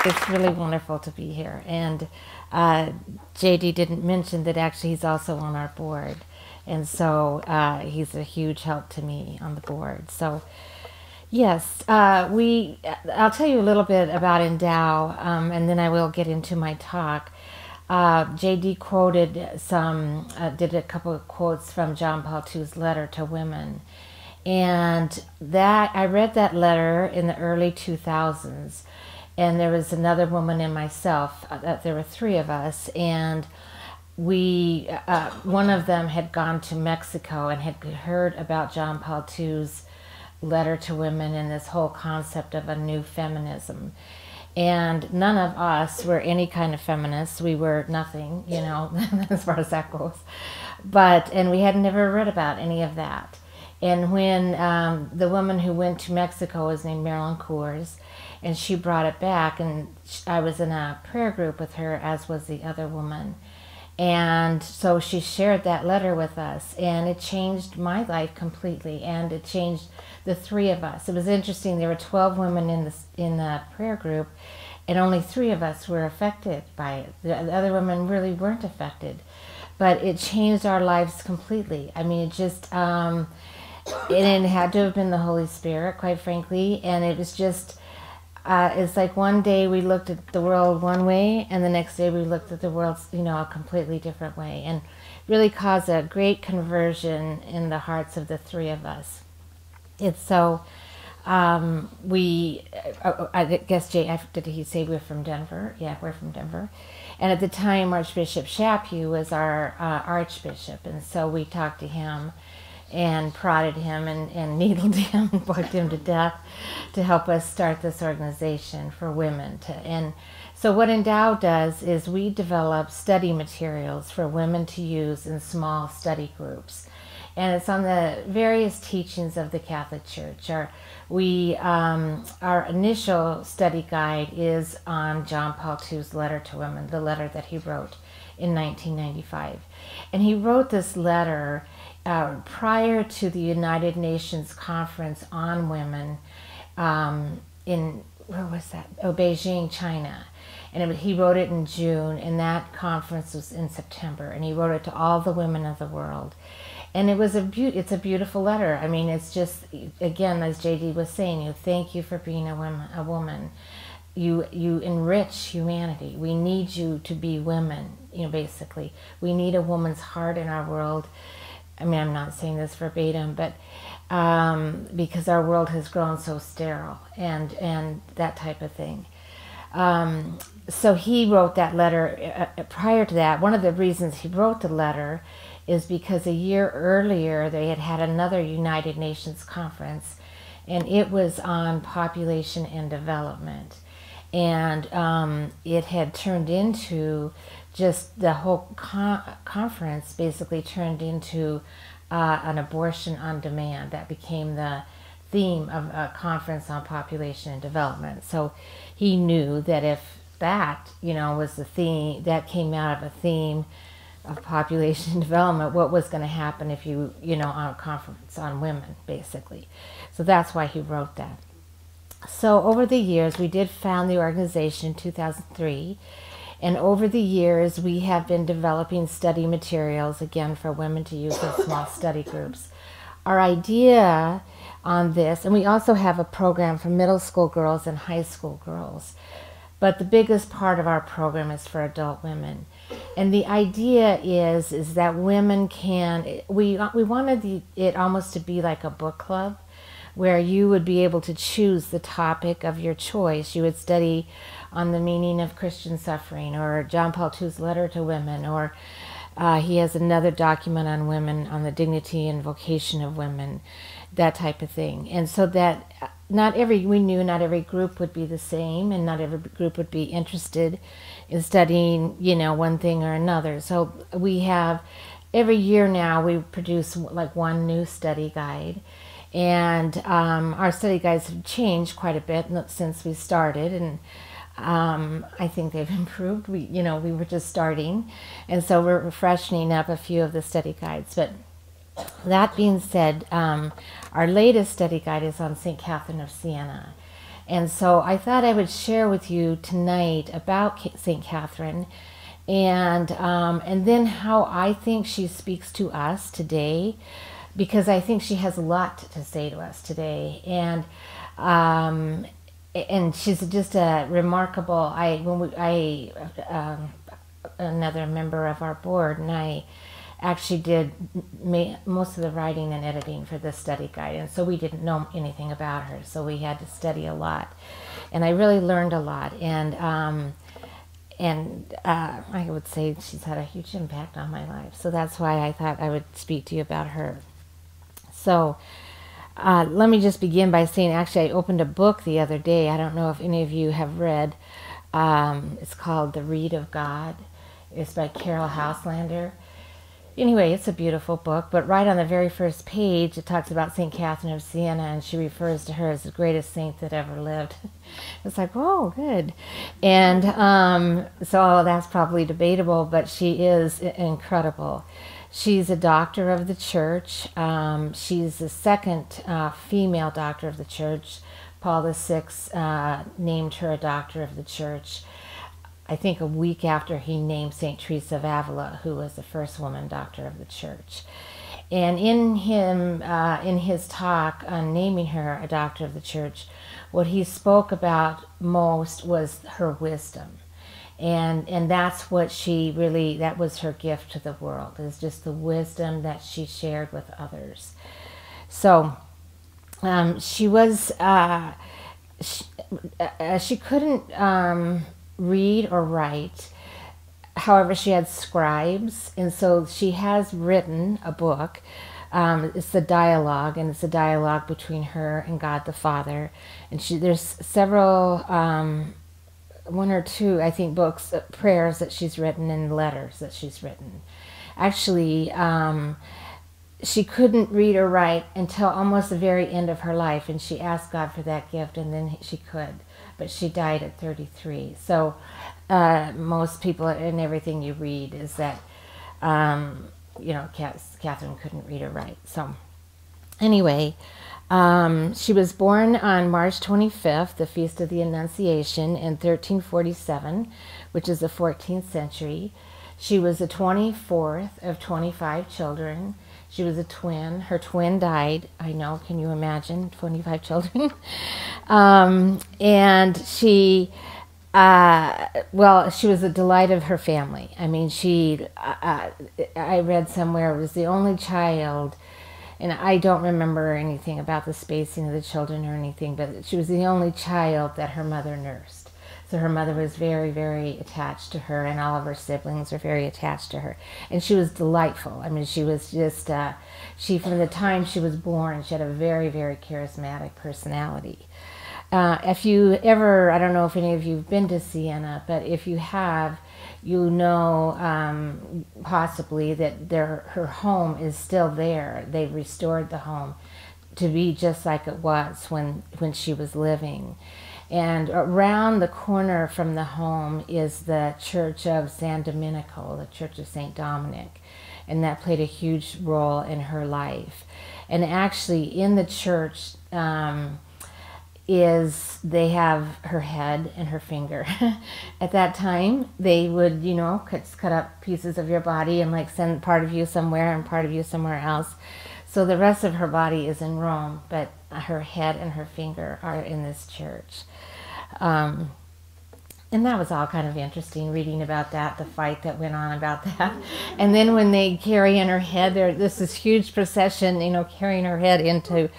It's really wonderful to be here. And JD didn't mention that actually he's also on our board. And so he's a huge help to me on the board. So yes, I'll tell you a little bit about Endow, and then I will get into my talk. JD quoted did a couple of quotes from John Paul II's letter to women. And I read that letter in the early 2000s. And there was another woman and myself. There were three of us, and one of them had gone to Mexico and had heard about John Paul II's letter to women and this whole concept of a new feminism. And none of us were any kind of feminists. We were nothing, as far as that goes. And we had never read about any of that. And when the woman who went to Mexico was named Marilyn Coors, and she brought it back, and I was in a prayer group with her, as was the other woman. And so she shared that letter with us, and it changed my life completely, and it changed the three of us. It was interesting. There were 12 women in the prayer group, and only 3 of us were affected by it. The other women really weren't affected, but it changed our lives completely. I mean, it just it had to have been the Holy Spirit, quite frankly, and it was just. It's like one day we looked at the world one way, and the next day we looked at the world, a completely different way, and really caused a great conversion in the hearts of the 3 of us. It's so, I guess did he say we're from Denver? Yeah, we're from Denver. And at the time, Archbishop Chaput was our Archbishop, and so we talked to him and prodded him and needled him and bugged him to death to help us start this organization for women. And so what Endow does is we develop study materials for women to use in small study groups. And it's on the various teachings of the Catholic Church. Our initial study guide is on John Paul II's letter to women, the letter that he wrote in 1995. And he wrote this letter prior to the United Nations Conference on Women in, where was that? Oh, Beijing, China. And he wrote it in June, and that conference was in September. And he wrote it to all the women of the world. And it's a beautiful letter. I mean, it's just, again, as JD was saying, thank you for being a woman. You enrich humanity. We need you to be women, basically. We need a woman's heart in our world. I mean, I'm not saying this verbatim, but because our world has grown so sterile and that type of thing. So he wrote that letter. Prior to that, one of the reasons he wrote the letter is because a year earlier they had another United Nations conference, and it was on population and development. And it had turned into just the whole conference basically turned into an abortion on demand. That became the theme of a conference on population and development. So he knew that if that, was the theme, that came out of a theme of population and development, what was going to happen if on a conference on women, basically. So that's why he wrote that. So over the years, we did found the organization in 2003. And over the years, we have been developing study materials, again, for women to use in small study groups. Our idea on this, and we also have a program for middle school girls and high school girls, but the biggest part of our program is for adult women. And the idea is that women can, we wanted it almost to be like a book club, where you would be able to choose the topic of your choice. You would study on the meaning of Christian suffering, or John Paul II's letter to women, or he has another document on women, on the dignity and vocation of women, that type of thing. And so that we knew not every group would be the same, and not every group would be interested in studying, one thing or another. So we have, every year now, we produce like one new study guide. And our study guides have changed quite a bit since we started, and I think they've improved. We were just starting, and so we're freshening up a few of the study guides. But That being said, our latest study guide is on St. Catherine of Siena. And so I thought I would share with you tonight about St. Catherine and then how I think she speaks to us today, because I think she has a lot to say to us today. And she's just a remarkable. Another member of our board and I actually did most of the writing and editing for this study guide, and so we didn't know anything about her, so we had to study a lot, and I really learned a lot, and I would say she's had a huge impact on my life, so that's why I thought I would speak to you about her. So let me just begin by saying, actually I opened a book the other day. I don't know if any of you have read. It's called The Reed of God. It's by Carol Houselander. Anyway, it's a beautiful book, but right on the very first page, it talks about St. Catherine of Siena, and she refers to her as the greatest saint that ever lived. It's like, oh, good. And so that's probably debatable, but she is incredible. She's a doctor of the church. She's the second female doctor of the church. Paul VI named her a doctor of the church, I think a week after he named St. Teresa of Avila, who was the first woman doctor of the church. And in his talk on naming her a doctor of the church, what he spoke about most was her wisdom. And that's what that was her gift to the world, is just the wisdom that she shared with others. So she couldn't read or write. However, she had scribes, and so she has written a book. It's the dialogue, and it's a dialogue between her and God the Father. And there's several, one or two, I think, books, prayers that she's written and letters that she's written. Actually, she couldn't read or write until almost the very end of her life, and she asked God for that gift, and then she could. But she died at 33. So most people and everything you read is that, Catherine couldn't read or write. So anyway, she was born on March 25th, the Feast of the Annunciation, in 1347, which is the 14th century. She was the 24th of 25 children. She was a twin. Her twin died. I know, can you imagine? 25 children. And she was the delight of her family. I mean, I read somewhere, was the only child, and I don't remember anything about the spacing of the children or anything, but she was the only child that her mother nursed. So her mother was very, very attached to her, and all of her siblings were very attached to her. And she was delightful. I mean, she was just, from the time she was born, she had a very, very charismatic personality. If you ever, I don't know if any of you have been to Siena, but if you have, you know possibly that her home is still there. They restored the home to be just like it was when she was living. And around the corner from the home is the Church of San Domenico, the Church of St. Dominic, and that played a huge role in her life. And actually in the church they have her head and her finger. At that time, they would, cut up pieces of your body and like send part of you somewhere and part of you somewhere else. So the rest of her body is in Rome, but her head and her finger are in this church. And that was all kind of interesting, reading about that, the fight that went on about that. And then when they carry in her head, this is huge procession, carrying her head into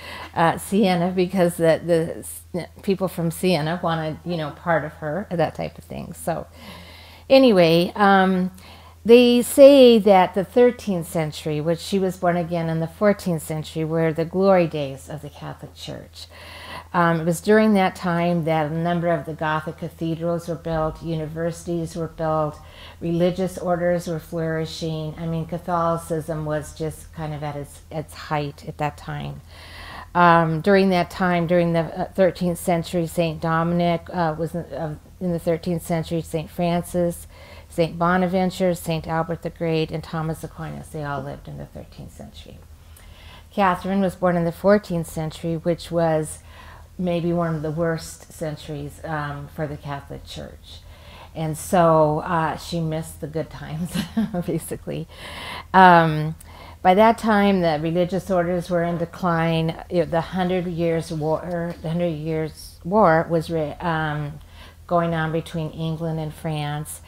Siena, because the people from Siena wanted, part of her, that type of thing. So anyway, they say that the 13th century, which she was born again in the 14th century, were the glory days of the Catholic Church. It was during that time that a number of the Gothic cathedrals were built, universities were built, religious orders were flourishing. I mean, Catholicism was just kind of at its height at that time. During that time, during the 13th century, St. Dominic was in the 13th century, St. Francis, St. Bonaventure, St. Albert the Great, and Thomas Aquinas. They all lived in the 13th century. Catherine was born in the 14th century, which was maybe one of the worst centuries for the Catholic Church. And so she missed the good times, basically. By that time, the religious orders were in decline. The Hundred Years' War was going on between England and France,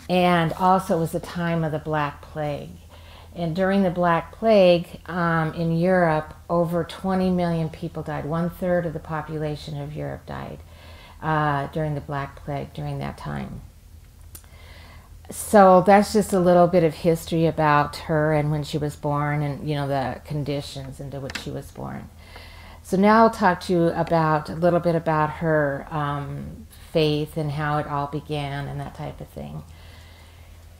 and also it was the time of the Black Plague. And during the Black Plague in Europe, over 20 million people died. 1/3 of the population of Europe died during the Black Plague during that time. So that's just a little bit of history about her and when she was born, and the conditions into which she was born. So now I'll talk to you about a little bit about her faith and how it all began and that type of thing.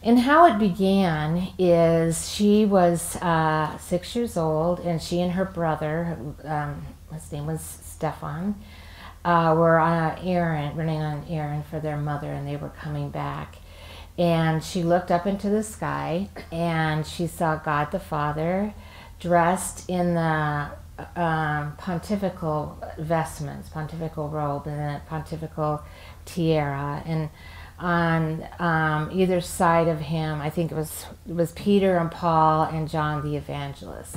And how it began is she was 6 years old, and she and her brother, his name was Stefan, were on an errand, running on an errand for their mother, and they were coming back. And she looked up into the sky, and she saw God the Father dressed in the pontifical vestments, pontifical robe, and a pontifical tiara. And on either side of him, I think it was Peter and Paul and John the Evangelist.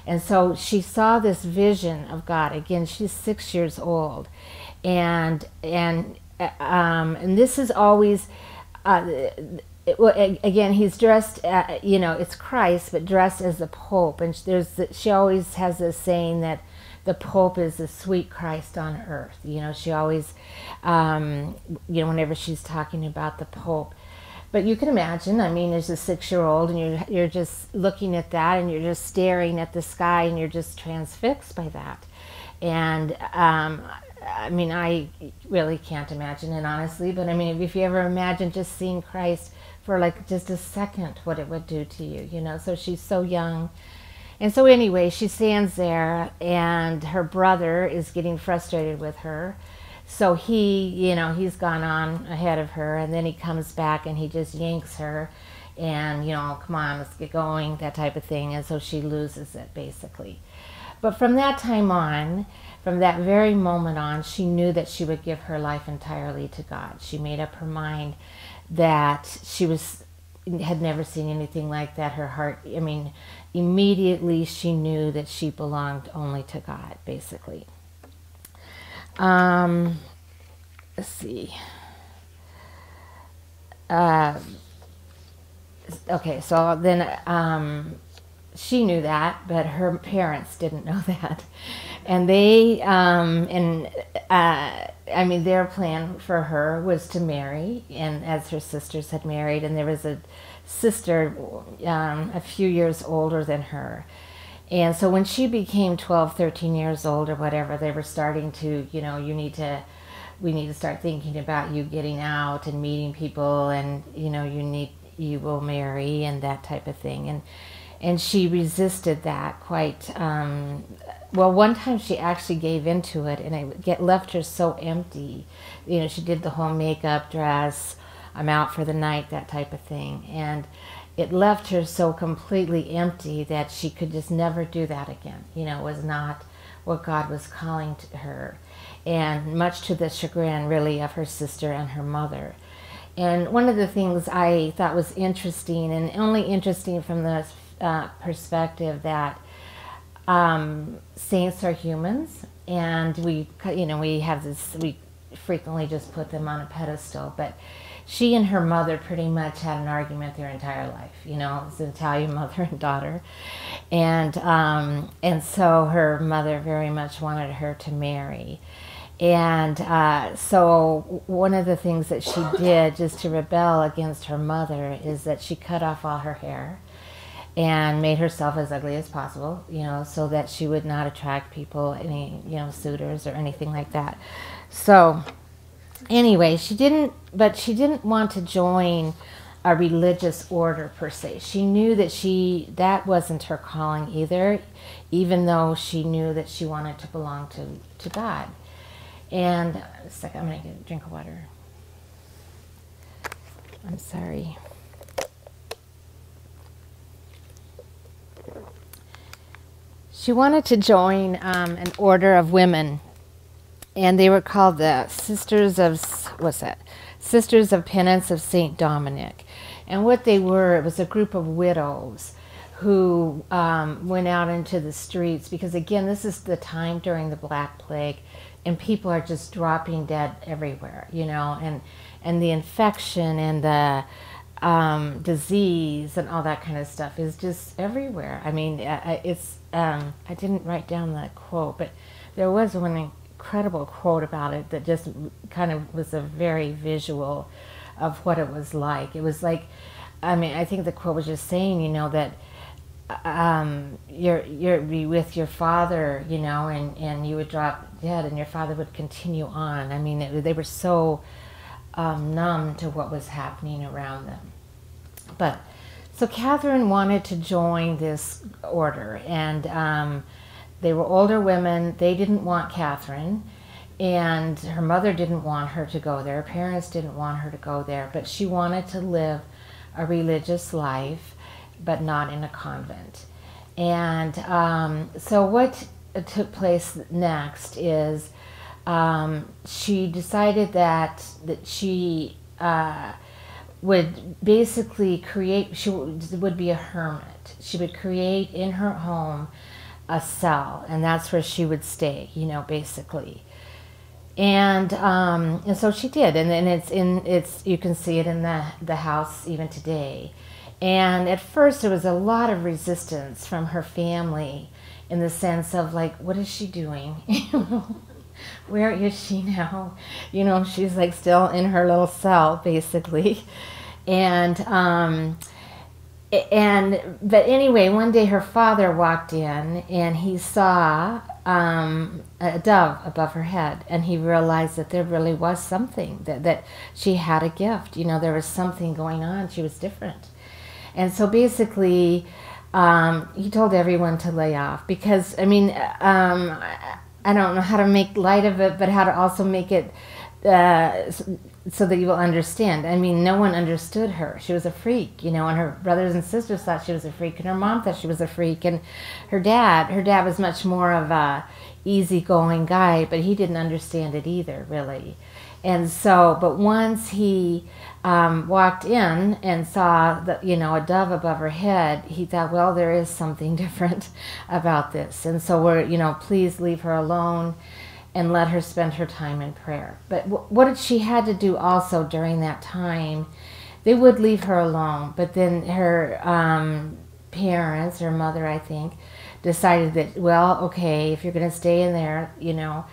And so she saw this vision of God. Again, she's 6 years old, and this is always. Again, he's dressed, it's Christ, but dressed as the Pope. And she always has this saying that the Pope is the sweet Christ on earth. She always, whenever she's talking about the Pope. But you can imagine, as a 6-year-old, and you're just looking at that, and you're just staring at the sky, and you're just transfixed by that. And I really can't imagine it, honestly, but if you ever imagine just seeing Christ for like just a second, what it would do to you, so she's so young. And so anyway, she stands there, and her brother is getting frustrated with her. So he's gone on ahead of her, and then he comes back and he just yanks her and, come on, let's get going, that type of thing. And so she loses it, basically. But from that time on, from that very moment on, she knew that she would give her life entirely to God. She made up her mind that had never seen anything like that. Her heart, immediately she knew that she belonged only to God, basically. Let's see. Okay, so then she knew that, but her parents didn't know that. And they, their plan for her was to marry, and as her sisters had married, and there was a sister a few years older than her. And so when she became 12, 13 years old or whatever, they were starting to, we need to start thinking about you getting out and meeting people, and, you will marry and that type of thing. And she resisted that quite, one time she actually gave into it, and it left her so empty. She did the whole makeup, dress, I'm out for the night, that type of thing. And it left her so completely empty that she could just never do that again. It was not what God was calling to her. And much to the chagrin, really, of her sister and her mother. And one of the things I thought was interesting, and only interesting from the perspective that saints are humans, and we have this, we frequently just put them on a pedestal, but she and her mother pretty much had an argument their entire life. It was an Italian mother and daughter, and so her mother very much wanted her to marry. And so one of the things that she did just to rebel against her mother is that she cut off all her hair and made herself as ugly as possible, so that she would not attract people, any, suitors or anything like that. So anyway, she didn't want to join a religious order per se. She knew that that wasn't her calling either, even though she knew that she wanted to belong to God. And a second, I'm going to get a drink of water. I'm sorry. She wanted to join an order of women, and they were called the Sisters of, what's that? Sisters of Penance of St. Dominic. And what they were, it was a group of widows who went out into the streets, because again, this is the time during the Black Plague, and people are just dropping dead everywhere, you know, and the infection and the disease and all that kind of stuff is just everywhere. I mean, I didn't write down that quote, but there was one incredible quote about it that just kind of was a very visual of what it was like. It was like, I mean, I think the quote was just saying, you know, that you're be with your father, you know, and you would drop dead and your father would continue on. I mean, they were so numb to what was happening around them. But so Catherine wanted to join this order, and they were older women. They didn't want Catherine, and her mother didn't want her to go there. Her parents didn't want her to go there, but she wanted to live a religious life, but not in a convent. And so what took place next is she decided that she would basically create, she would be a hermit. She would create in her home a cell, and that's where she would stay, you know, basically. And so she did, and then it's you can see it in the house even today. And at first there was a lot of resistance from her family, in the sense of like, what is she doing? Where is she now? You know, she's like still in her little cell, basically. But anyway, one day her father walked in and he saw a dove above her head, and he realized that there really was something, that she had a gift. You know, there was something going on. She was different. And so basically, he told everyone to lay off, because, I mean, I don't know how to make light of it, but how to also make it so that you will understand. I mean, no one understood her. She was a freak, you know, and her brothers and sisters thought she was a freak, and her mom thought she was a freak, and her dad was much more of a easygoing guy, but he didn't understand it either, really. And so, but once he walked in and saw that, you know, a dove above her head, he thought, well, there is something different about this. And so we're, you know, please leave her alone and let her spend her time in prayer. But what she had to do also during that time, they would leave her alone, but then her parents, her mother, I think, decided that, well, okay, if you're going to stay in there, you know,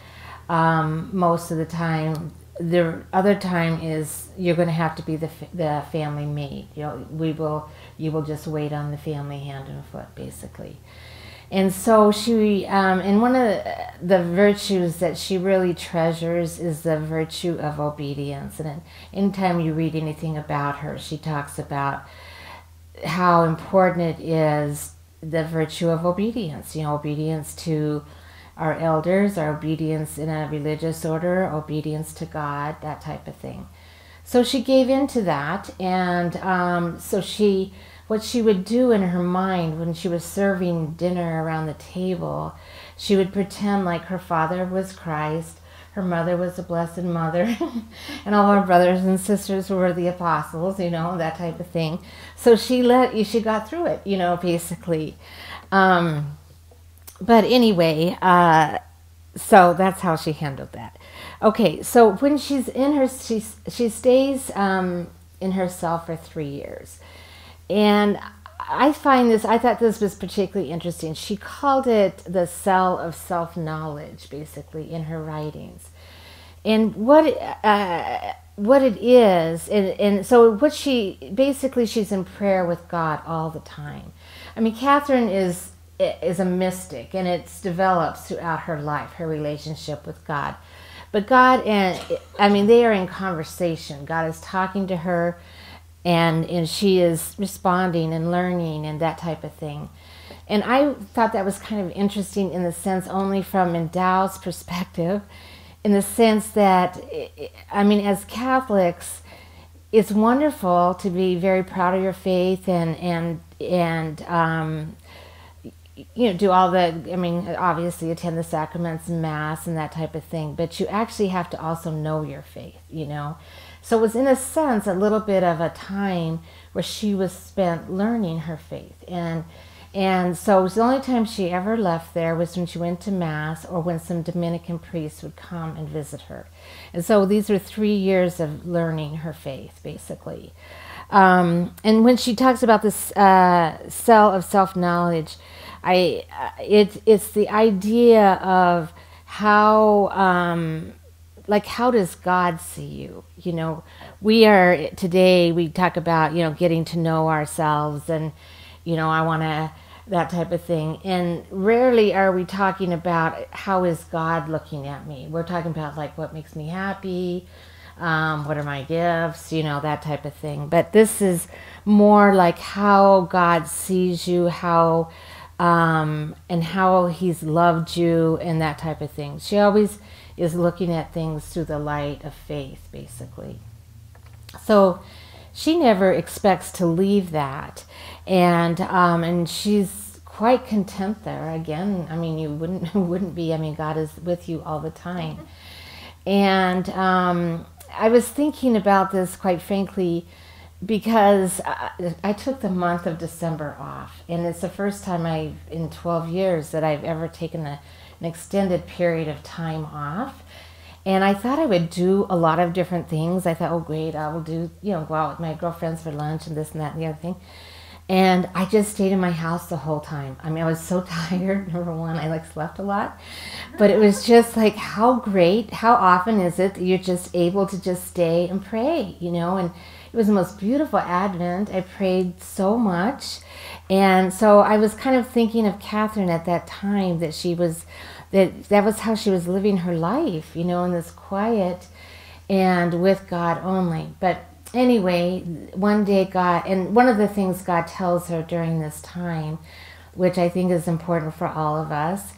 most of the time, the other time is you're going to have to be the family maid. You know, you will just wait on the family hand and foot, basically. And so she, and one of the virtues that she really treasures is the virtue of obedience. And anytime you read anything about her, she talks about how important it is, the virtue of obedience. You know, obedience to our elders, our obedience in a religious order, obedience to God, that type of thing. So she gave in to that, and what she would do in her mind when she was serving dinner around the table, she would pretend like her father was Christ, her mother was the Blessed Mother, and all her brothers and sisters were the apostles, you know, that type of thing. So she got through it, you know, basically. But anyway, so that's how she handled that. Okay, so when she's in her, she stays in her cell for 3 years. And I thought this was particularly interesting. She called it the cell of self-knowledge, basically, in her writings. And what it is, and so what she's in prayer with God all the time. I mean, Catherine is a mystic, and it's developed throughout her life, her relationship with God. But God, they are in conversation. God is talking to her, and she is responding and learning and that type of thing. And I thought that was kind of interesting in the sense only from Endow's perspective, in the sense that, as Catholics, it's wonderful to be very proud of your faith and do all the, I mean, obviously attend the sacraments and Mass and that type of thing, but you actually have to also know your faith, So it was, in a sense, a little bit of a time where she was spent learning her faith. And so it was the only time she ever left there was when she went to Mass or when some Dominican priests would come and visit her. And so these were 3 years of learning her faith, basically. And when she talks about this cell of self-knowledge, it's the idea of how, how does God see you? We are, today we talk about, getting to know ourselves and, I want to, that type of thing. And rarely are we talking about how is God looking at me. We're talking about what makes me happy, what are my gifts, that type of thing. But this is more like how God sees you, how and how he's loved you and that type of thing. She always is looking at things through the light of faith, basically. So she never expects to leave that. And she's quite content there. Again, I mean, you wouldn't be. I mean, God is with you all the time. And I was thinking about this, quite frankly, because I took the month of December off, and it's the first time in 12 years that I've ever taken an extended period of time off. And I thought I would do a lot of different things. I thought, oh great, I will do, go out with my girlfriends for lunch and this and that and the other thing. And I just stayed in my house the whole time. I mean, I was so tired. Number one, I slept a lot. But it was just how great, how often is it that you're just able to just stay and pray, And it was the most beautiful Advent. I prayed so much. And so I was kind of thinking of Catherine at that time, that she was, that was how she was living her life, in this quiet and with God only. But anyway, one day God, and one of the things God tells her during this time, which I think is important for all of us,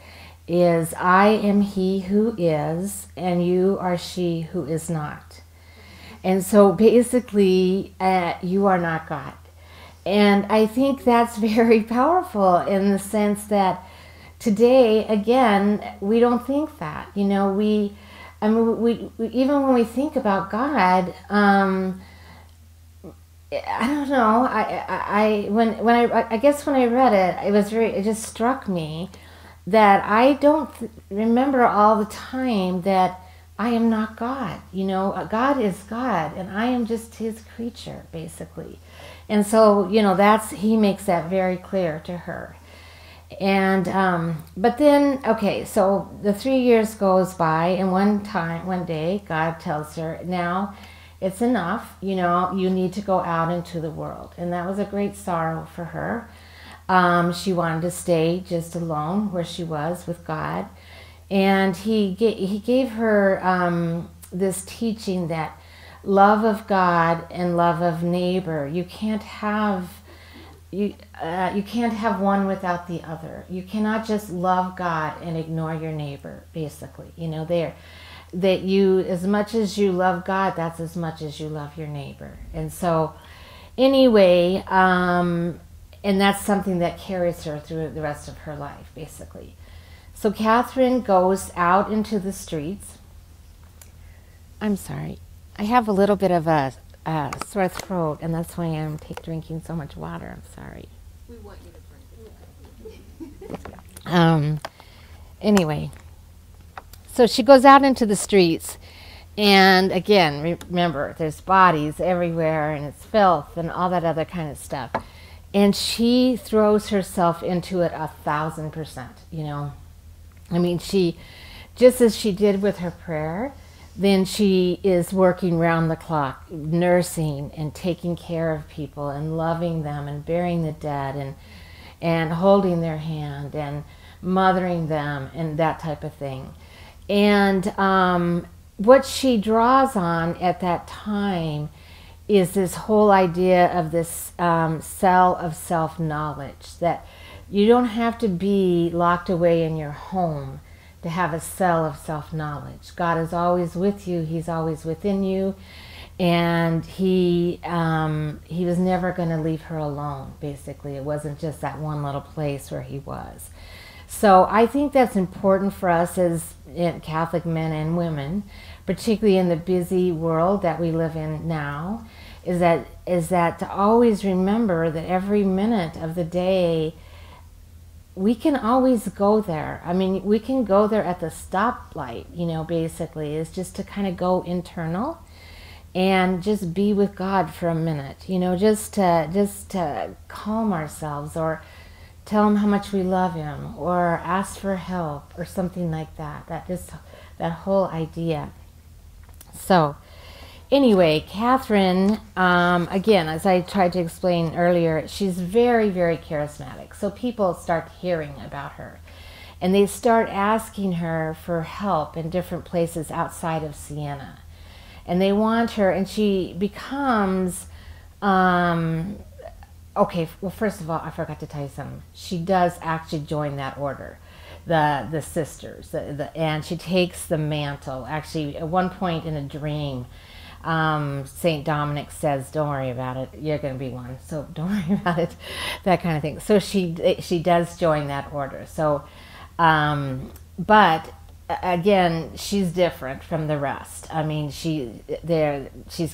is, I am he who is, and you are she who is not. And so basically, you are not God. And I think that's very powerful in the sense that today, again, we don't think that. We even when we think about God, I don't know. I guess when I read it, it just struck me that I don't remember all the time that I am not God. God is God, and I am just his creature, basically. And so, he makes that very clear to her. And, but then, okay, so the 3 years goes by, and one day, God tells her, now it's enough, you need to go out into the world. And that was a great sorrow for her. She wanted to stay just alone where she was with God. And he gave her this teaching that love of God and love of neighbor, you can't have one without the other. You cannot just love God and ignore your neighbor, basically. That you, as much as you love God, that's as much as you love your neighbor. And so, anyway, and that's something that carries her through the rest of her life, basically. So Catherine goes out into the streets. I'm sorry. I have a little bit of a sore throat, and that's why I'm drinking so much water. I'm sorry. We want you to drink. Anyway, so she goes out into the streets, and again, remember, there's bodies everywhere, and it's filth, and all that other kind of stuff. And she throws herself into it 1,000%, I mean, she, just as she did with her prayer, then she is working round the clock, nursing and taking care of people and loving them and burying the dead and holding their hand and mothering them and that type of thing. And what she draws on at that time is this whole idea of this cell of self-knowledge, that you don't have to be locked away in your home to have a cell of self-knowledge. God is always with you. He's always within you. And he was never going to leave her alone, basically. It wasn't just that one little place where he was. So I think that's important for us as Catholic men and women, particularly in the busy world that we live in now, is that to always remember that every minute of the day, we can always go there. I mean, we can go there at the stoplight, basically, is just to kind of go internal and just be with God for a minute, just to calm ourselves, or tell him how much we love him, or ask for help, or something like that. That whole idea. So anyway, Catherine, again, as I tried to explain earlier, she's very, very charismatic. So people start hearing about her, and they start asking her for help in different places outside of Siena. And they want her, and she becomes, okay, well, first of all, I forgot to tell you something. She does actually join that order, the sisters, and she takes the mantle. Actually, at one point in a dream, St. Dominic says, don't worry about it, you're going to be one, so don't worry about it, that kind of thing. So she does join that order. So, but again, she's different from the rest. I mean, she's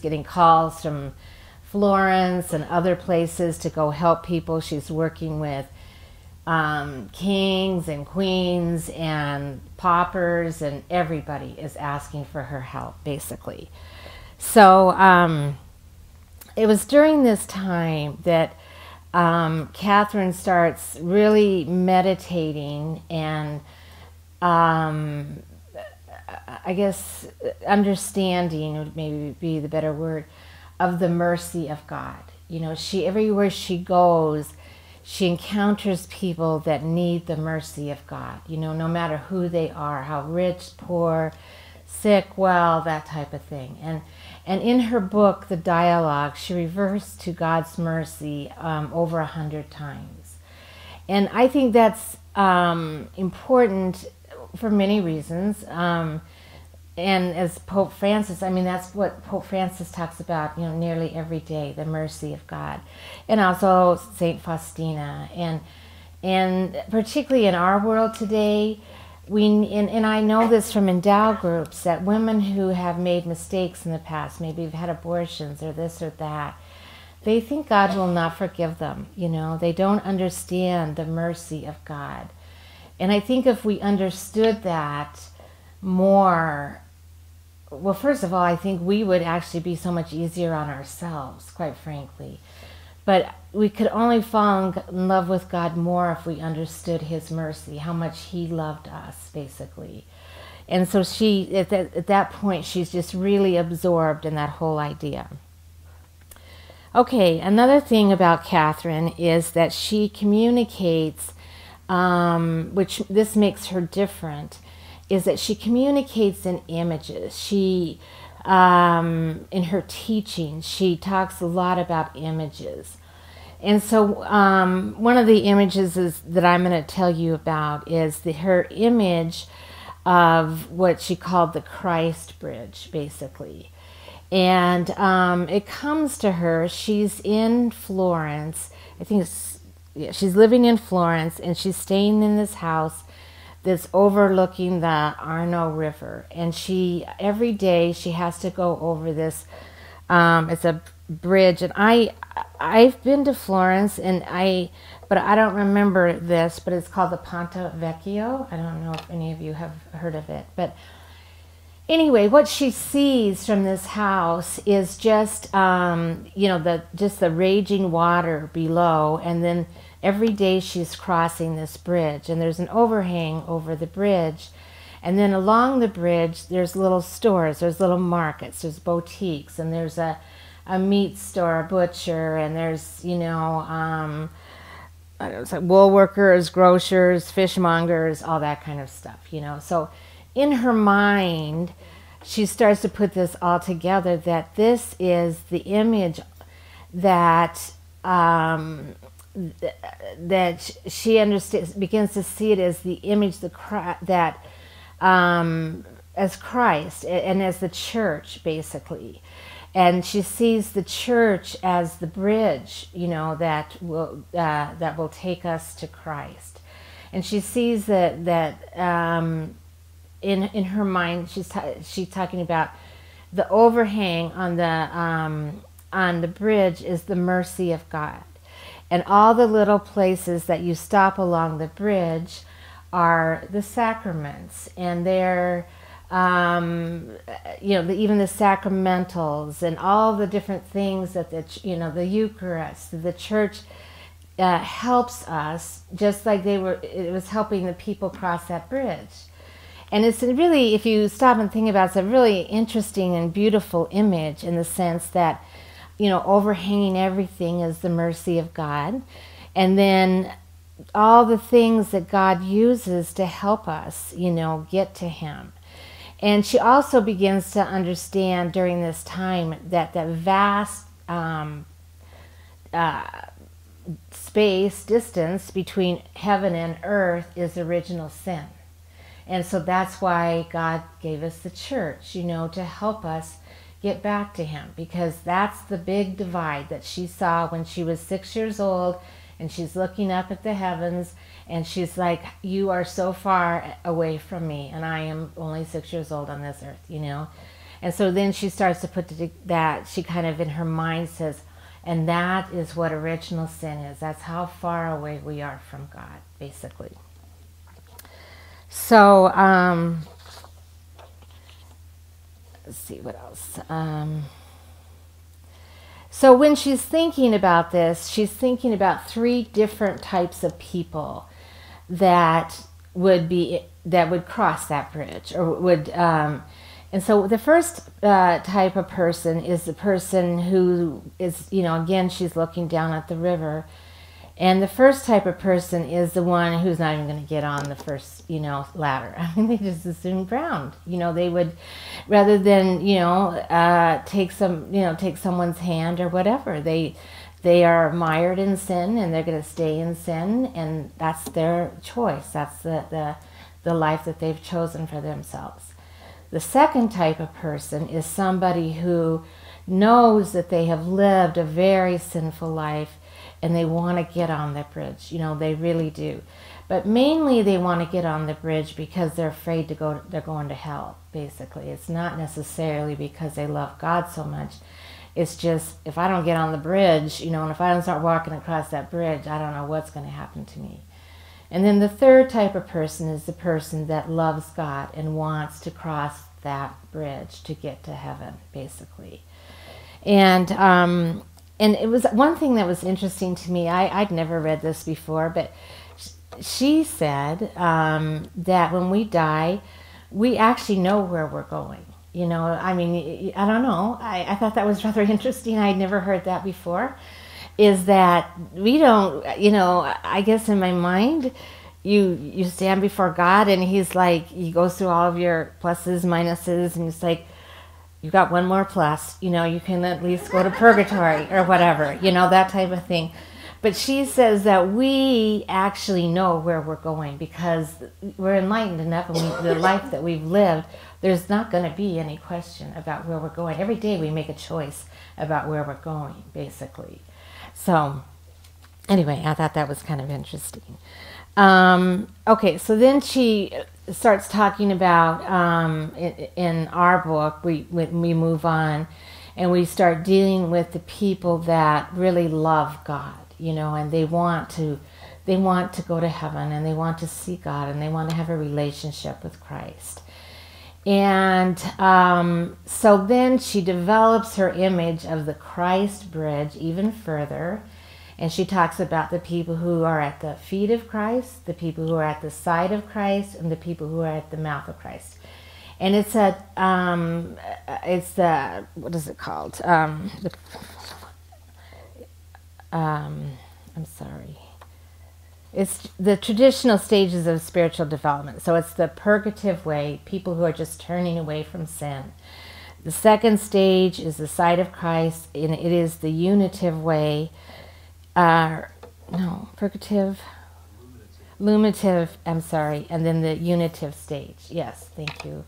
getting calls from Florence and other places to go help people. She's working with kings and queens and paupers, and everybody is asking for her help, basically. So it was during this time that Catherine starts really meditating and I guess understanding would maybe be the better word, of the mercy of God. She, everywhere she goes, she encounters people that need the mercy of God, no matter who they are, how rich, poor, sick, well, that type of thing. And in her book, The Dialogue, she refers to God's mercy over 100 times. And I think that's important for many reasons. And as Pope Francis, I mean, that's what Pope Francis talks about, nearly every day, the mercy of God. And also St. Faustina. And particularly in our world today, and I know this from Endow groups, that women who have made mistakes in the past, maybe have had abortions or this or that, they think God will not forgive them. They don't understand the mercy of God. And I think if we understood that more, well, first of all, I think we would actually be so much easier on ourselves, quite frankly. But we could only fall in love with God more if we understood his mercy, how much he loved us, basically. And so she, at that point, she's just really absorbed in that whole idea. Okay, another thing about Catherine is that she communicates, which this makes her different, is that she communicates in images. She, in her teaching, she talks a lot about images. And so one of the images that I'm going to tell you about is her image of what she called the Christ bridge, basically. And it comes to her, she's in Florence, I think she's living in Florence, and she's staying in this house that's overlooking the Arno River. And every day she has to go over this, it's a bridge. And I've been to Florence, but I don't remember this, but it's called the Ponte Vecchio. I don't know if any of you have heard of it. But anyway, what she sees from this house is just, the raging water below, and then every day she's crossing this bridge, and there's an overhang over the bridge. And then along the bridge, there's little stores, there's little markets, there's boutiques, and there's a meat store, a butcher, and there's, it's like wool workers, grocers, fishmongers, all that kind of stuff, So in her mind, she starts to put this all together, that this is the image that that she understands, begins to see it as the image that as Christ and as the church, basically. And she sees the church as the bridge, that will take us to Christ. And she sees that in her mind, she's talking about the overhang on the bridge is the mercy of God. And all the little places that you stop along the bridge are the sacraments, and they're, even the sacramentals and all the different things that the Eucharist, the church helps us, just like it was helping the people cross that bridge. And it's really, if you stop and think about it, it's a really interesting and beautiful image in the sense that, overhanging everything is the mercy of God. And then all the things that God uses to help us, get to Him. And she also begins to understand during this time that the vast distance between heaven and earth is original sin. And so that's why God gave us the church, to help us get back to Him, because that's the big divide that she saw when she was 6 years old, and she's looking up at the heavens, and she's like, you are so far away from me, and I am only 6 years old on this earth, And so then she starts to put that, she kind of in her mind says, and that is what original sin is. That's how far away we are from God, basically. So, let's see what else. So when she's thinking about this, she's thinking about 3 different types of people that would cross that bridge, or would. And so the first type of person is the person who is, again, she's looking down at the river. And the first type of person is the one who's not even going to get on the first, ladder. I mean, they just assume drowned. They would, rather than, take someone's hand or whatever. They are mired in sin, and they're going to stay in sin, and that's their choice. That's the life that they've chosen for themselves. The second type of person is somebody who knows that they have lived a very sinful life, and they want to get on the bridge. They really do. But mainly they want to get on the bridge because they're afraid they're going to hell, basically. It's not necessarily because they love God so much. It's just, if I don't get on the bridge, and if I don't start walking across that bridge, I don't know what's going to happen to me. And then the third type of person is the person that loves God and wants to cross that bridge to get to heaven, basically. And it was one thing that was interesting to me. I'd never read this before, but she said that when we die, we actually know where we're going. I mean, I don't know. I thought that was rather interesting. I'd never heard that before. Is that we don't, I guess in my mind, you stand before God, and He's like, He goes through all of your pluses, minuses, and it's like, you've got one more plus, you can at least go to purgatory or whatever, that type of thing. But she says that we actually know where we're going because we're enlightened enough, and the life that we've lived, there's not going to be any question about where we're going. Every day we make a choice about where we're going, basically. So anyway, I thought that was kind of interesting. Okay, so then she starts talking about, in our book, we move on, and we start dealing with the people that really love God, and they want to go to heaven, and they want to see God, and they want to have a relationship with Christ. And so then she develops her image of the Christ bridge even further. And she talks about the people who are at the feet of Christ, the people who are at the side of Christ, and the people who are at the mouth of Christ. And it's the what is it called? I'm sorry. It's the traditional stages of spiritual development. So it's the purgative way, people who are just turning away from sin. The second stage is the side of Christ, and it is the unitive way. Luminative, I'm sorry, and then the unitive stage. Yes, thank you.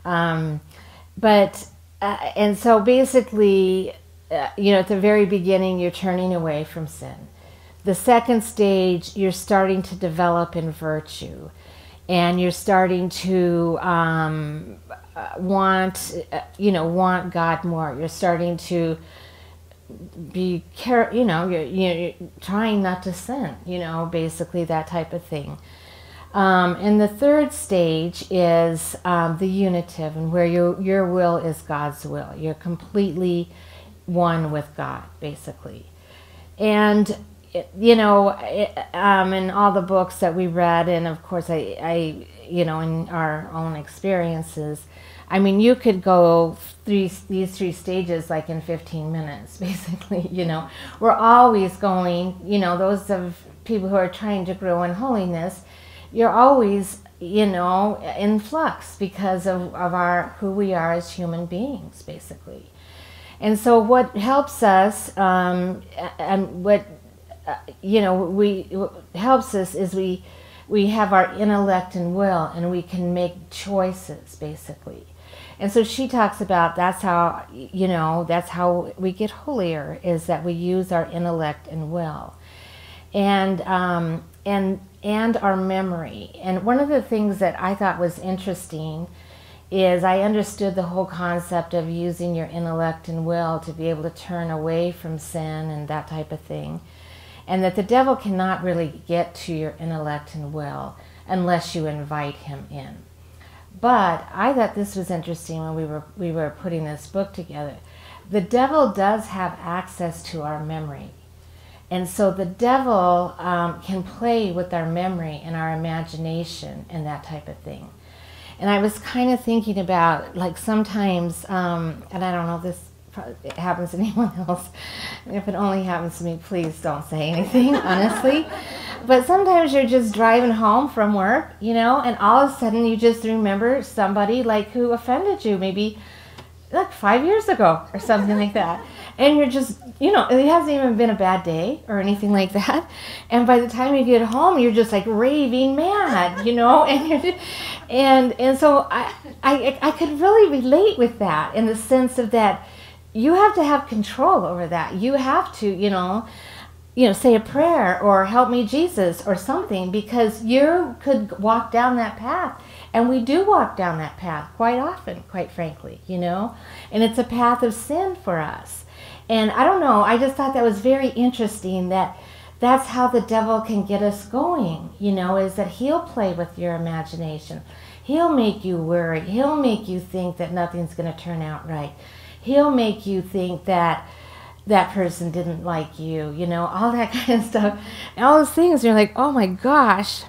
But and so basically, at the very beginning, you're turning away from sin. The second stage, you're starting to develop in virtue, and you're starting to want God more. You're starting to be you're trying not to sin. Basically that type of thing. And the third stage is the unitive, and where your will is God's will. You're completely one with God, basically. And in all the books that we read, and of course I in our own experiences, I mean, you could go these three stages like in 15 minutes, basically. We're always going, those of people who are trying to grow in holiness, you're always, in flux because of who we are as human beings, basically. And so what helps us, and what helps us is we have our intellect and will, and we can make choices, basically. And so she talks about that's how we get holier, is that we use our intellect and will, and our memory. And one of the things that I thought was interesting is I understood the whole concept of using your intellect and will to be able to turn away from sin and that type of thing. And that the devil cannot really get to your intellect and will unless you invite him in. But I thought this was interesting when we were putting this book together. The devil does have access to our memory. And so the devil can play with our memory and our imagination and that type of thing. And I was kind of thinking about, like, sometimes, and I don't know if this it happens to anyone else. If it only happens to me, please don't say anything, honestly. But sometimes you're just driving home from work, and all of a sudden you just remember somebody like who offended you, maybe like 5 years ago or something like that. And you're just, it hasn't even been a bad day or anything like that. And by the time you get home, you're just like raving mad, and so I could really relate with that, in the sense of that you have to have control over that. You have to, say a prayer or help me Jesus or something, because you could walk down that path. And we do walk down that path quite often, quite frankly, and it's a path of sin for us. And I don't know, I just thought that was very interesting, that that's how the devil can get us going, is that he'll play with your imagination. He'll make you worry. He'll make you think that nothing's going to turn out right. He'll make you think that that person didn't like you, all that kind of stuff. And all those things, you're like, oh my gosh.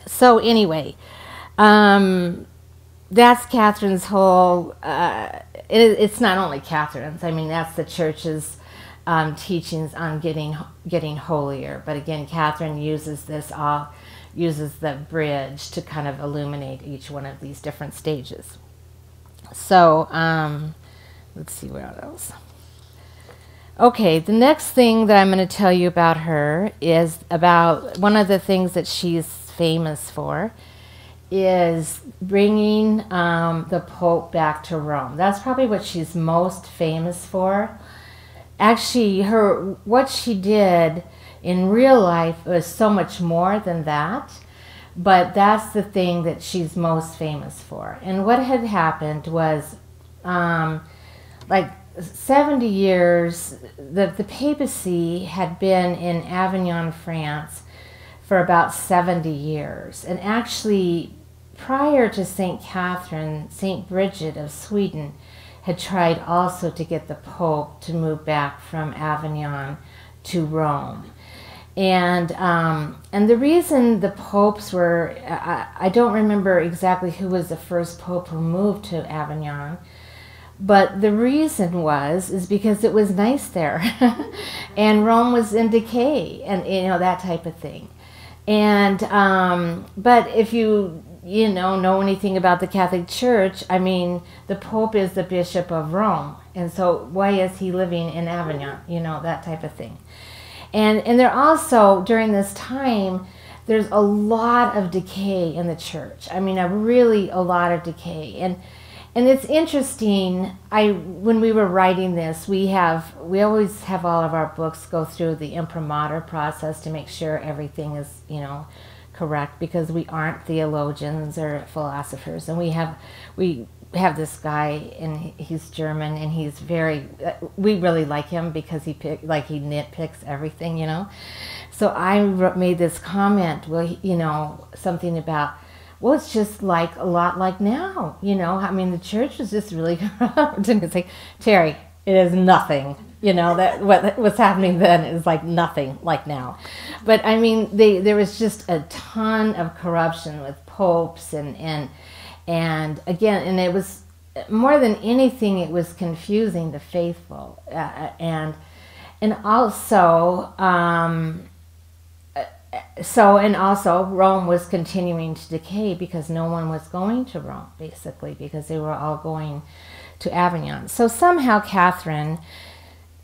So anyway, that's Catherine's whole, it's not only Catherine's, I mean, that's the church's teachings on getting holier. But again, Catherine uses the bridge to kind of illuminate each one of these different stages. So, let's see what else. Okay, the next thing that I'm going to tell you about her is about one of the things that she's famous for is bringing the Pope back to Rome. That's probably what she's most famous for. Actually, what she did in real life was so much more than that, but that's the thing that she's most famous for. And what had happened was, like 70 years, the papacy had been in Avignon, France for about 70 years. And actually, prior to St. Catherine, St. Bridget of Sweden had tried also to get the Pope to move back from Avignon to Rome. And the reason the popes were, I don't remember exactly who was the first pope who moved to Avignon, but the reason is because it was nice there, and Rome was in decay, and that type of thing. And but if you know anything about the Catholic Church, I mean, the Pope is the Bishop of Rome, and so why is he living in Avignon? That type of thing. And there also, during this time, there's a lot of decay in the church. I mean, a lot of decay. And it's interesting. When we were writing this, we always have all of our books go through the imprimatur process to make sure everything is, correct, because we aren't theologians or philosophers, and we have this guy, and he's German, and he's we really like him because he nitpicks everything, So I made this comment, something about, well, it's just like a lot like now, I mean, the church was just really corrupt. And it's like, Terry, it is nothing, that what was happening then is like nothing like now. But I mean, there was just a ton of corruption with popes and again, and it was more than anything, it was confusing the faithful, and also. And also Rome was continuing to decay because no one was going to Rome, basically, because they were all going to Avignon. So somehow Catherine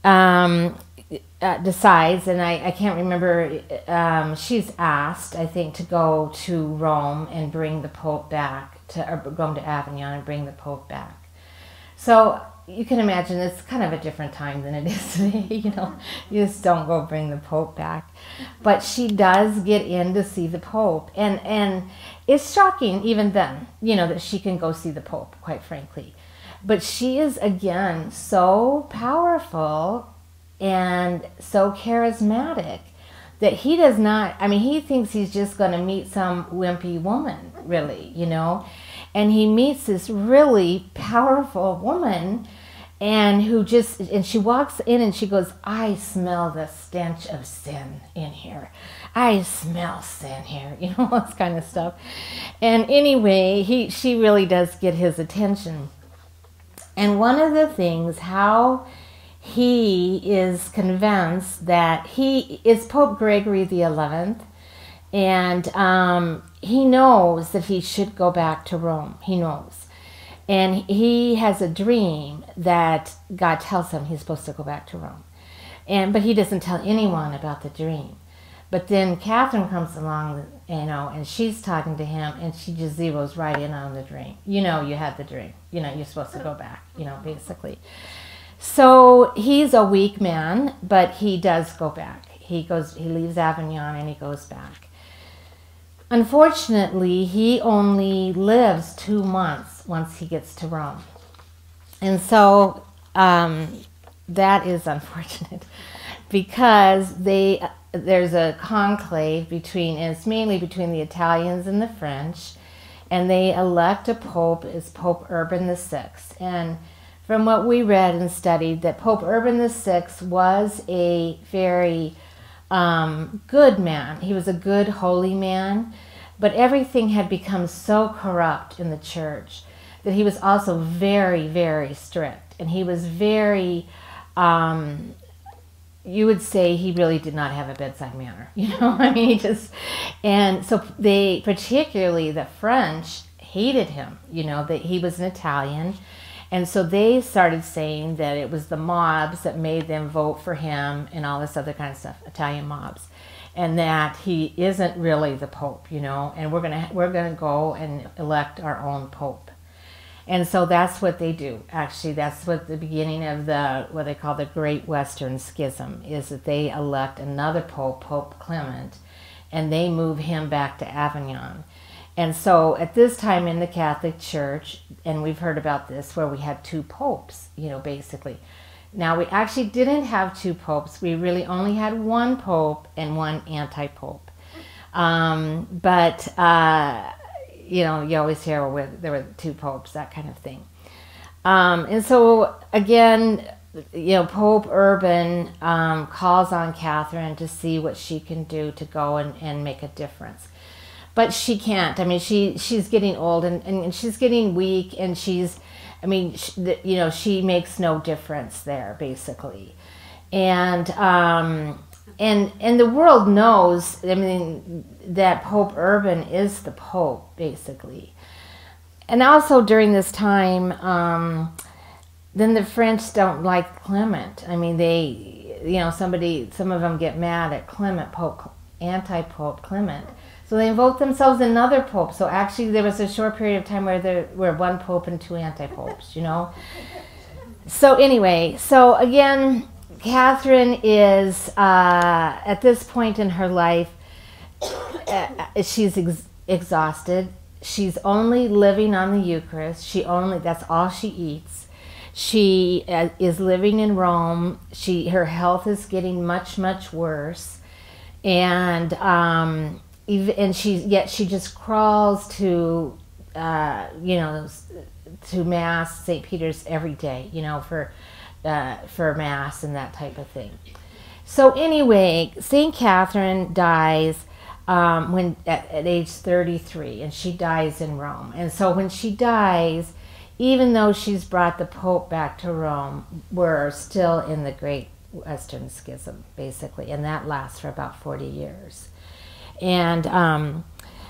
decides, and I can't remember, she's asked, I think, to go to Rome and bring the Pope back, or go to Avignon and bring the Pope back. So you can imagine it's kind of a different time than it is today, You just don't go bring the Pope back. But she does get in to see the Pope. And it's shocking even then, that she can go see the Pope, quite frankly. But she is, again, so powerful and so charismatic that he does not, he thinks he's just going to meet some wimpy woman, really, And he meets this really powerful woman, and she walks in and she goes, I smell the stench of sin in here. I smell sin here, this kind of stuff. And anyway, she really does get his attention. And one of the things, how he is convinced that he is Pope Gregory the 11th, and he knows that he should go back to Rome. He knows. And he has a dream that God tells him he's supposed to go back to Rome. But he doesn't tell anyone about the dream. But then Catherine comes along, and she's talking to him, and she just zeroes right in on the dream. You had the dream. You're supposed to go back, basically. So he's a weak man, but he does go back. He leaves Avignon and he goes back. Unfortunately, he only lives 2 months once he gets to Rome. And so that is unfortunate because there's a conclave and it's mainly between the Italians and the French, and they elect a pope as Pope Urban VI. And from what we read and studied, that Pope Urban VI was a very good man. He was a good, holy man, but everything had become so corrupt in the church that he was also very, very strict. And he was very, you would say he really did not have a bedside manner, and so particularly the French hated him, that he was an Italian. And so they started saying that it was the mobs that made them vote for him and all this other kind of stuff, Italian mobs, and that he isn't really the Pope, and we're gonna go and elect our own Pope. And so that's what they do. Actually, that's what the beginning of what they call the Great Western Schism is, that they elect another Pope, Pope Clement, and they move him back to Avignon. And so at this time in the Catholic Church, and we've heard about this, where we had 2 popes, basically. Now, we actually didn't have 2 popes. We really only had 1 pope and 1 anti-pope. You always hear there were 2 popes, that kind of thing. And so, again, Pope Urban calls on Catherine to see what she can do to go and make a difference. But she can't. She's getting old and she's getting weak, and she makes no difference there, basically. And the world knows, that Pope Urban is the Pope, basically. And also during this time, then the French don't like Clement. Some of them get mad at Clement, anti-Pope Clement. So they invoked themselves another pope. So actually there was a short period of time where there were one pope and two anti-popes, you know. So anyway, so again, Catherine is, at this point in her life, she's exhausted. She's only living on the Eucharist. That's all she eats. She is living in Rome. Her health is getting much, much worse. And she just crawls to, to Mass, St. Peter's every day, for Mass and that type of thing. So anyway, St. Catherine dies at age 33, and she dies in Rome. And so when she dies, even though she's brought the Pope back to Rome, we're still in the Great Western Schism, basically, and that lasts for about 40 years. And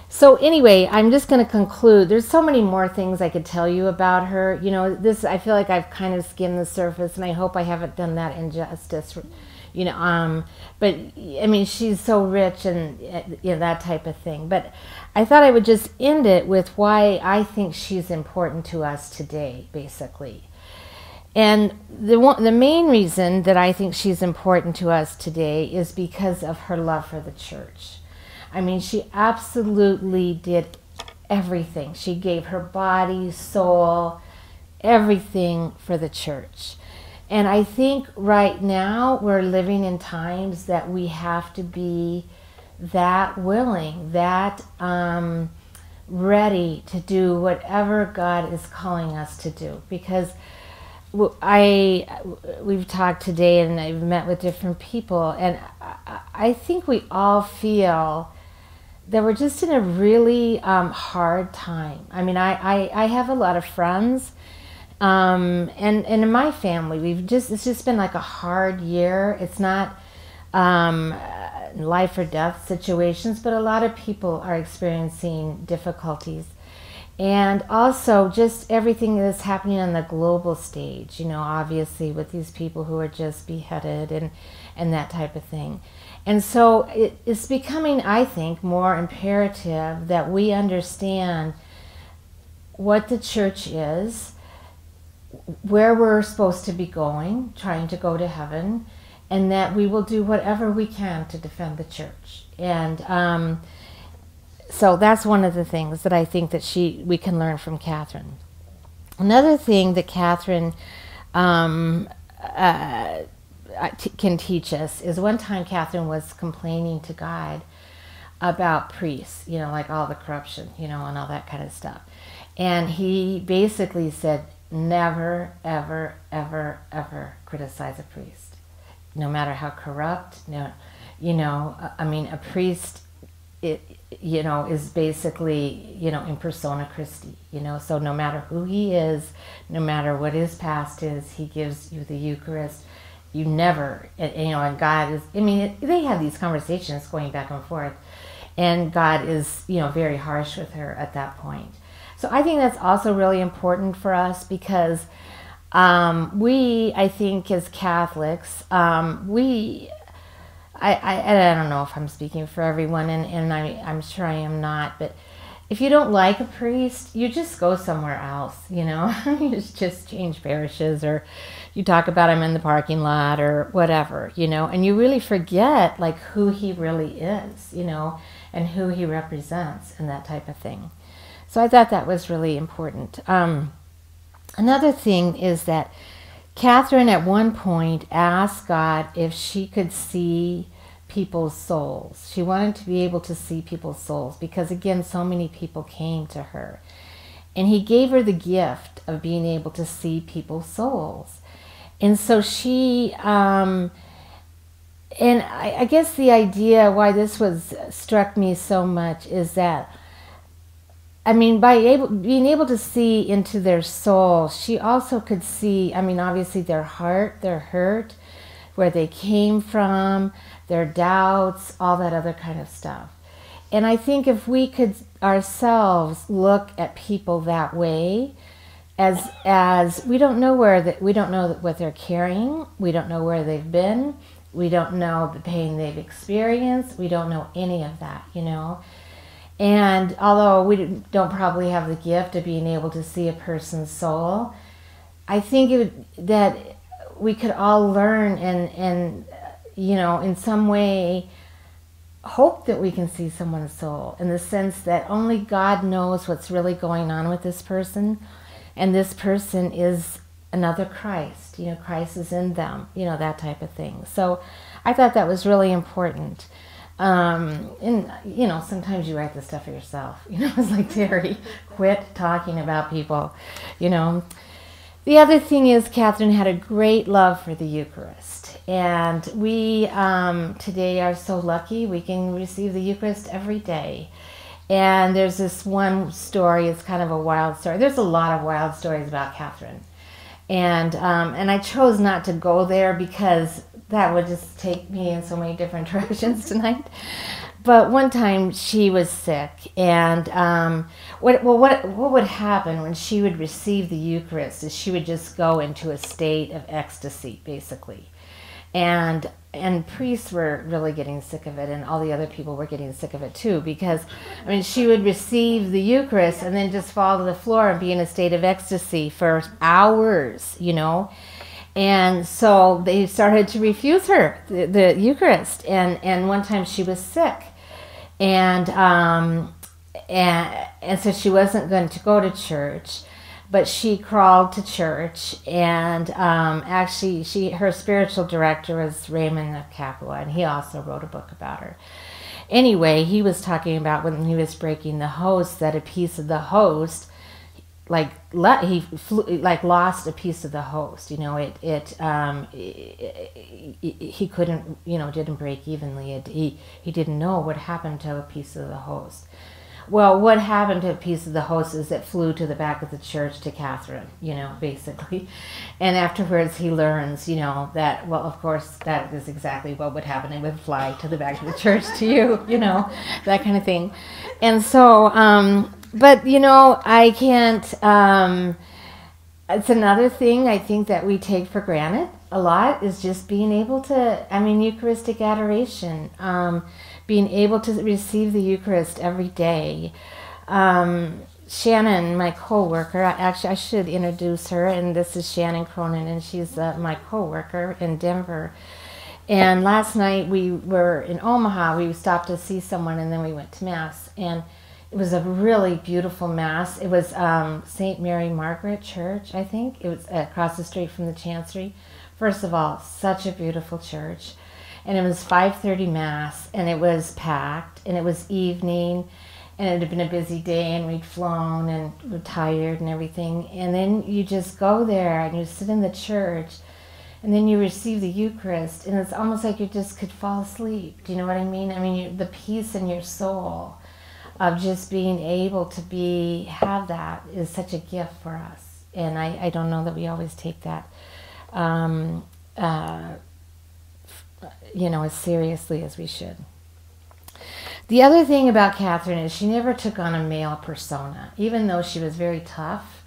so anyway, I'm just going to conclude. There's so many more things I could tell you about her. I feel like I've kind of skimmed the surface, and I hope I haven't done that injustice. But I mean, she's so rich and that type of thing. But I thought I would just end it with why I think she's important to us today, basically. And the main reason that I think she's important to us today is because of her love for the church. I mean, she absolutely did everything. She gave her body, soul, everything for the church. And I think right now we're living in times that we have to be that willing, that ready to do whatever God is calling us to do. Because we've talked today, and I've met with different people, and I think we all feel that we're just in a really hard time. I mean, I have a lot of friends, and in my family, it's just been like a hard year. It's not life or death situations, but a lot of people are experiencing difficulties. And also just everything that's happening on the global stage, obviously with these people who are just beheaded and that type of thing. And so it's becoming, I think, more imperative that we understand what the church is, where we're supposed to be going, trying to go to heaven, and that we will do whatever we can to defend the church. And so that's one of the things that I think that we can learn from Catherine. Another thing that Catherine can teach us is one time Catherine was complaining to God about priests, like all the corruption, and all that kind of stuff. And he basically said, never, ever, ever, ever criticize a priest, no matter how corrupt. I mean, a priest, is basically, in persona Christi, so no matter who he is, no matter what his past is, he gives you the Eucharist. You never, and God is, they have these conversations going back and forth, and God is, very harsh with her at that point. So I think that's also really important for us because I think as Catholics, I don't know if I'm speaking for everyone, and I'm sure I am not, but if you don't like a priest, you just go somewhere else, you just change parishes, or you talk about him in the parking lot or whatever, and you really forget like who he really is, and who he represents and that type of thing. So I thought that was really important. Another thing is that Catherine at one point asked God if she could see people's souls. She wanted to be able to see people's souls because, again, so many people came to her. And he gave her the gift of being able to see people's souls. And so she, and I guess the idea why this struck me so much is that, being able to see into their soul, she also could see, obviously their heart, their hurt, where they came from, their doubts, all that other kind of stuff. And I think if we could ourselves look at people that way, as we don't know we don't know what they're carrying, we don't know where they've been, we don't know the pain they've experienced, we don't know any of that, And although we don't probably have the gift of being able to see a person's soul, I think that we could all learn and in some way hope that we can see someone's soul, in the sense that only God knows what's really going on with this person, and this person is another Christ. Christ is in them, that type of thing. So I thought that was really important. And sometimes you write this stuff for yourself. It's like, Terry, quit talking about people. The other thing is, Catherine had a great love for the Eucharist. And we today are so lucky we can receive the Eucharist every day. And there's this one story, it's kind of a wild story. There's a lot of wild stories about Catherine. And I chose not to go there because that would just take me in so many different directions tonight. But one time she was sick, and what would happen when she would receive the Eucharist is she would just go into a state of ecstasy, basically. And priests were really getting sick of it, and all the other people were getting sick of it too, because she would receive the Eucharist and then just fall to the floor and be in a state of ecstasy for hours, And so they started to refuse her the Eucharist, and one time she was sick, and so she wasn't going to go to church, but she crawled to church, and actually her spiritual director was Raymond of Capua, and he also wrote a book about her. Anyway, he was talking about when he was breaking the host, that a piece of the host, he lost a piece of the host. He couldn't, didn't break evenly. He didn't know what happened to a piece of the host. Well, what happened to a piece of the host is it flew to the back of the church to Catherine, basically. And afterwards he learns, that, well, of course, that is exactly what would happen. It would fly to the back of the church to you, that kind of thing. And so, but, I can't, it's another thing I think that we take for granted a lot, is just being able to, Eucharistic Adoration, being able to receive the Eucharist every day. Shannon, my co-worker, actually I should introduce her, and this is Shannon Cronin, and she's my co-worker in Denver. And last night we were in Omaha. We stopped to see someone, and then we went to Mass, and it was a really beautiful Mass. It was St. Mary Margaret Church, I think. It was across the street from the Chancery. First of all, such a beautiful church. And it was 5:30 Mass, and it was packed, and it was evening, and it had been a busy day, and we'd flown, and we were tired and everything. And then you just go there, and you sit in the church, and then you receive the Eucharist, and it's almost like you just could fall asleep. Do you know what I mean? The peace in your soul of just being able to have that is such a gift for us. And I don't know that we always take that as seriously as we should. The other thing about Catherine is she never took on a male persona, even though she was very tough,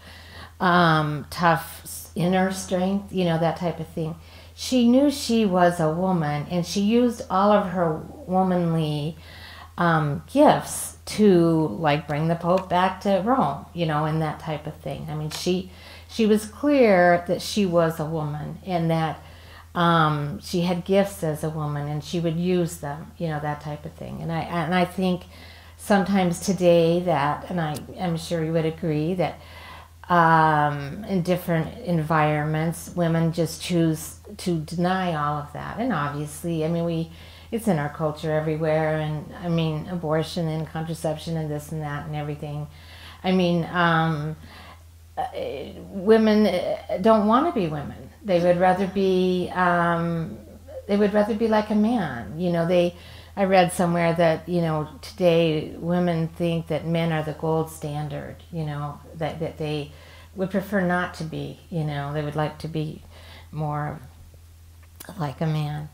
tough inner strength, that type of thing. She knew she was a woman, and she used all of her womanly gifts to, bring the Pope back to Rome, and that type of thing. She was clear that she was a woman, and that she had gifts as a woman, and she would use them, that type of thing. And I think sometimes today that, and I'm sure you would agree, that in different environments, women just choose to deny all of that. And obviously, it's in our culture everywhere, and abortion and contraception and this and that and everything. Women don't want to be women. They would rather be like a man. I read somewhere that, today women think that men are the gold standard, that they would prefer not to be, they would like to be more like a man.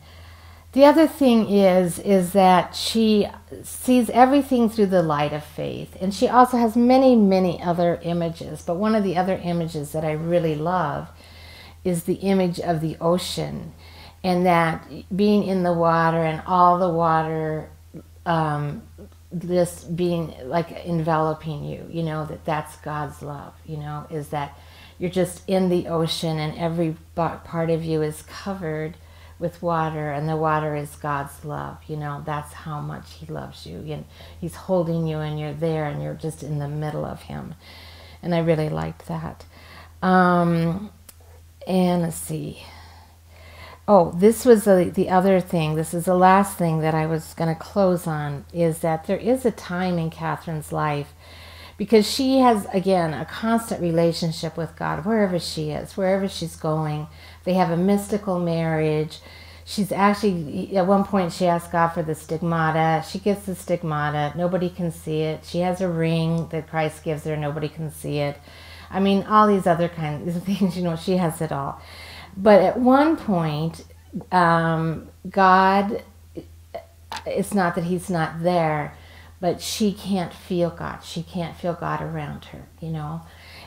The other thing is that she sees everything through the light of faith. And she also has many, many other images. But one of the other images that I really love is the image of the ocean. And that being in the water, and all the water just being like enveloping you, that's God's love, is that you're just in the ocean and every part of you is covered with water, and the water is God's love. That's how much he loves you, and he's holding you and you're there and you're just in the middle of him. And I really liked that. And let's see. Oh, this was the other thing. This is the last thing that I was going to close on, is that there is a time in Catherine's life, because she has, again, a constant relationship with God wherever she is, wherever she's going. They have a mystical marriage. She's actually, at one point, she asked God for the stigmata. She gets the stigmata. Nobody can see it. She has a ring that Christ gives her. Nobody can see it. I mean, all these other kinds of things, she has it all. But at one point, God, it's not that he's not there, but she can't feel God. She can't feel God around her,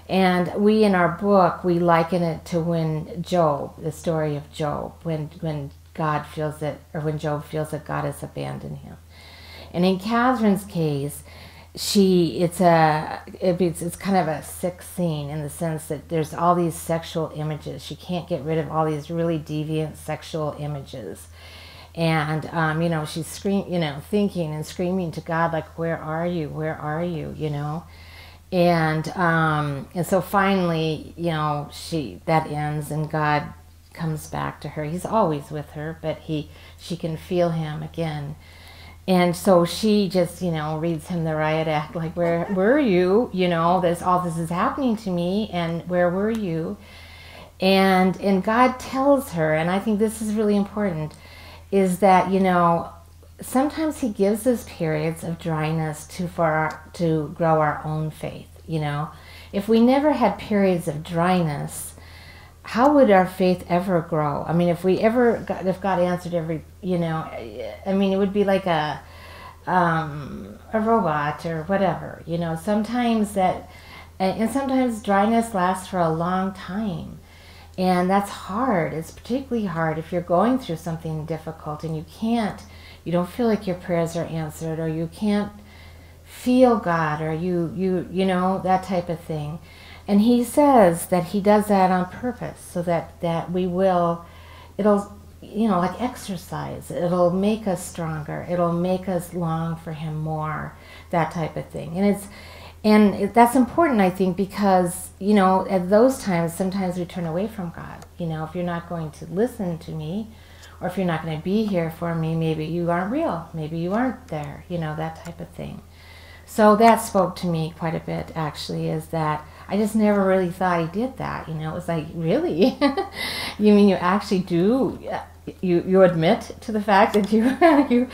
And we, in our book, we liken it to when Job, the story of Job, when God feels that, or when Job feels that God has abandoned him. And in Catherine's case, it's kind of a sick scene, in the sense that there's all these sexual images. She can't get rid of all these really deviant sexual images. And, she's thinking and screaming to God, like, where are you? Where are you? And so finally, that ends, and God comes back to her. He's always with her, but she can feel him again. And so she just, reads him the riot act, like, where were you? All this is happening to me, and where were you? And God tells her, and I think this is really important, is that, sometimes he gives us periods of dryness to grow our own faith, If we never had periods of dryness, how would our faith ever grow? I mean, if God answered every, it would be like a robot or whatever, sometimes and sometimes dryness lasts for a long time. And that's hard. It's particularly hard if you're going through something difficult and you don't feel like your prayers are answered, or you can't feel God, or you that type of thing. And he says that he does that on purpose, so that it'll, like exercise, it'll make us stronger, it'll make us long for him more, that type of thing. And that's important, I think, because, at those times, sometimes we turn away from God. If you're not going to listen to me, or if you're not going to be here for me, maybe you aren't real, maybe you aren't there, that type of thing. So that spoke to me quite a bit, actually, is that I just never really thought he did that. It was like, really? You mean you actually do? You admit to the fact that you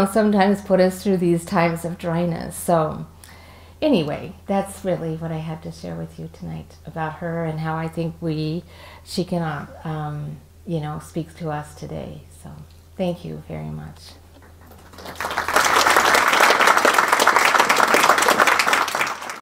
sometimes put us through these times of dryness. So anyway, that's really what I had to share with you tonight about her, and how I think she can, speak to us today. So thank you very much.